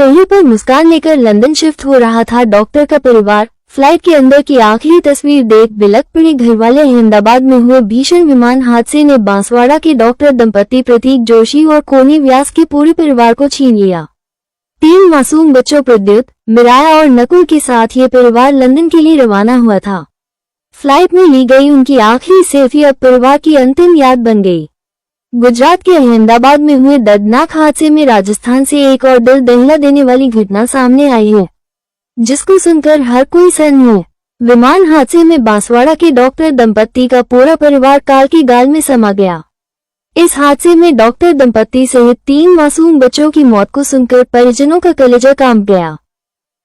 चेहरे पर मुस्कान लेकर लंदन शिफ्ट हो रहा था डॉक्टर का परिवार। फ्लाइट के अंदर की आखिरी तस्वीर देख बिलख पड़े घरवाले। अहमदाबाद में हुए भीषण विमान हादसे ने बांसवाड़ा के डॉक्टर दंपति प्रतीक जोशी और कोनी व्यास के पूरे परिवार को छीन लिया। 3 मासूम बच्चों प्रद्युत, मिराया और नकुल के साथ ये परिवार लंदन के लिए रवाना हुआ था। फ्लाइट में ली गई उनकी आखिरी सेल्फी अब परिवार की अंतिम याद बन गई। गुजरात के अहमदाबाद में हुए दर्दनाक हादसे में राजस्थान से एक और दिल दहला देने वाली घटना सामने आई है, जिसको सुनकर हर कोई सन्न है। विमान हादसे में बांसवाड़ा के डॉक्टर दंपति का पूरा परिवार काल की गाल में समा गया। इस हादसे में डॉक्टर दंपति सहित 3 मासूम बच्चों की मौत को सुनकर परिजनों का कलेजा कांप गया।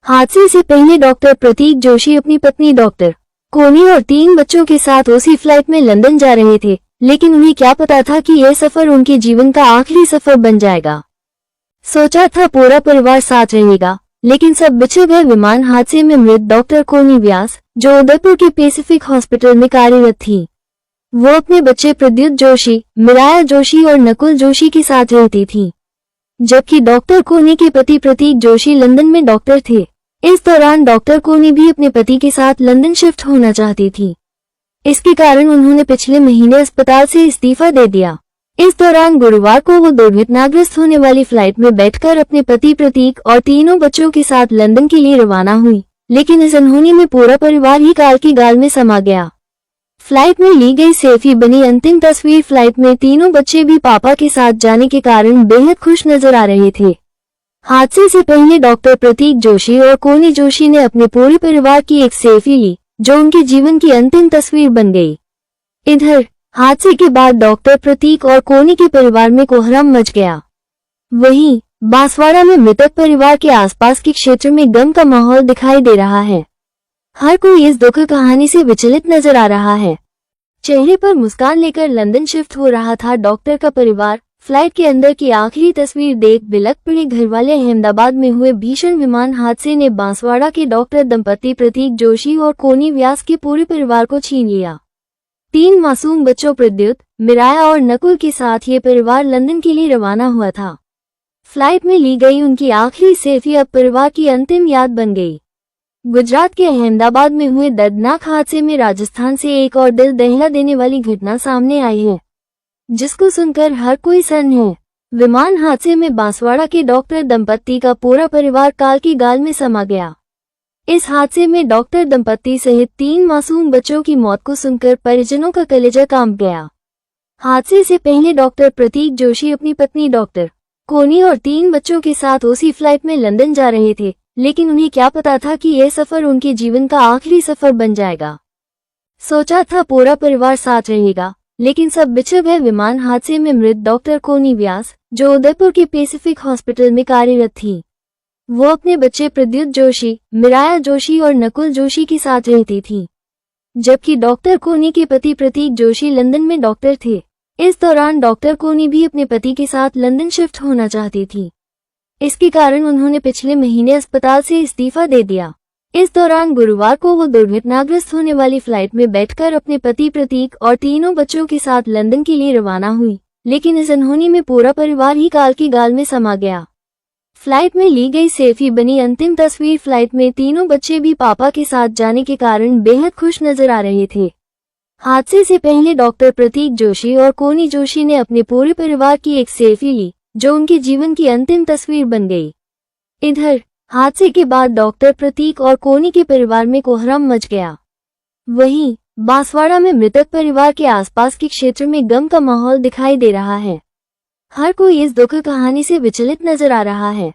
हादसे से पहले डॉक्टर प्रतीक जोशी अपनी पत्नी डॉक्टर कोनी और 3 बच्चों के साथ उसी फ्लाइट में लंदन जा रहे थे, लेकिन उन्हें क्या पता था कि यह सफर उनके जीवन का आखिरी सफर बन जाएगा। सोचा था पूरा परिवार साथ रहेगा, लेकिन सब बिछड़ गए विमान हादसे में मृत डॉक्टर कोनी व्यास, जो उदयपुर के पैसिफिक हॉस्पिटल में कार्यरत थी। वो अपने बच्चे प्रद्युत जोशी, मिराया जोशी और नकुल जोशी के साथ रहती थी, जबकि डॉक्टर कोनी के पति प्रतीक जोशी लंदन में डॉक्टर थे। इस दौरान डॉक्टर कोनी भी अपने पति के साथ लंदन शिफ्ट होना चाहती थी। इसके कारण उन्होंने पिछले महीने अस्पताल से इस्तीफा दे दिया। इस दौरान गुरुवार को वो दुर्घटनाग्रस्त होने वाली फ्लाइट में बैठकर अपने पति प्रतीक और 3 बच्चों के साथ लंदन के लिए रवाना हुई, लेकिन इस अनहोनी में पूरा परिवार ही काल की गाल में समा गया। फ्लाइट में ली गई सेल्फी बनी अंतिम तस्वीर। फ्लाइट में 3 बच्चे भी पापा के साथ जाने के कारण बेहद खुश नजर आ रहे थे। हादसे से पहले डॉक्टर प्रतीक जोशी और कोनी जोशी ने अपने पूरे परिवार की एक सेल्फी ली, जो उनके जीवन की अंतिम तस्वीर बन गई। इधर हादसे के बाद डॉक्टर प्रतीक और कोनी के परिवार में कोहराम मच गया। वहीं बांसवाड़ा में मृतक परिवार के आसपास के क्षेत्र में गम का माहौल दिखाई दे रहा है। हर कोई इस दुखद कहानी से विचलित नजर आ रहा है। चेहरे पर मुस्कान लेकर लंदन शिफ्ट हो रहा था डॉक्टर का परिवार। फ्लाइट के अंदर की आखिरी तस्वीर देख बिलख पड़े घरवाले। अहमदाबाद में हुए भीषण विमान हादसे ने बांसवाड़ा के डॉक्टर दंपति प्रतीक जोशी और कोनी व्यास के पूरे परिवार को छीन लिया। 3 मासूम बच्चों प्रद्युत, मिराया और नकुल के साथ ये परिवार लंदन के लिए रवाना हुआ था। फ्लाइट में ली गई उनकी आखिरी सेल्फी अब परिवार की अंतिम याद बन गई। गुजरात के अहमदाबाद में हुए दर्दनाक हादसे में राजस्थान से एक और दिल दहला देने वाली घटना सामने आई है, जिसको सुनकर हर कोई सन्न है। विमान हादसे में बांसवाड़ा के डॉक्टर दंपति का पूरा परिवार काल की गाल में समा गया। इस हादसे में डॉक्टर दंपति सहित 3 मासूम बच्चों की मौत को सुनकर परिजनों का कलेजा कांप गया। हादसे से पहले डॉक्टर प्रतीक जोशी अपनी पत्नी डॉक्टर कोनी और 3 बच्चों के साथ उसी फ्लाइट में लंदन जा रहे थे, लेकिन उन्हें क्या पता था कि यह सफर उनके जीवन का आखिरी सफर बन जाएगा। सोचा था पूरा परिवार साथ रहेगा, लेकिन सब बिछड़ गए विमान हादसे में मृत डॉक्टर कोनी व्यास, जो उदयपुर के पैसिफिक हॉस्पिटल में कार्यरत थी। वो अपने बच्चे प्रद्युत जोशी, मिराया जोशी और नकुल जोशी के साथ रहती थी, जबकि डॉक्टर कोनी के पति प्रतीक जोशी लंदन में डॉक्टर थे। इस दौरान डॉक्टर कोनी भी अपने पति के साथ लंदन शिफ्ट होना चाहती थी। इसके कारण उन्होंने पिछले महीने अस्पताल से इस्तीफा दे दिया। इस दौरान गुरुवार को वो दुर्घटनाग्रस्त होने वाली फ्लाइट में बैठकर अपने पति प्रतीक और 3 बच्चों के साथ लंदन के लिए रवाना हुई, लेकिन इस अनहोनी में पूरा परिवार ही काल की गाल में समा गया। फ्लाइट में ली गई सेल्फी बनी अंतिम तस्वीर। फ्लाइट में 3 बच्चे भी पापा के साथ जाने के कारण बेहद खुश नजर आ रहे थे। हादसे से पहले डॉक्टर प्रतीक जोशी और कोनी जोशी ने अपने पूरे परिवार की एक सेल्फी ली, जो उनके जीवन की अंतिम तस्वीर बन गई। इधर हादसे के बाद डॉक्टर प्रतीक और कोनी के परिवार में कोहराम मच गया। वहीं बांसवाड़ा में मृतक परिवार के आसपास के क्षेत्र में गम का माहौल दिखाई दे रहा है। हर कोई इस दुखद कहानी से विचलित नजर आ रहा है।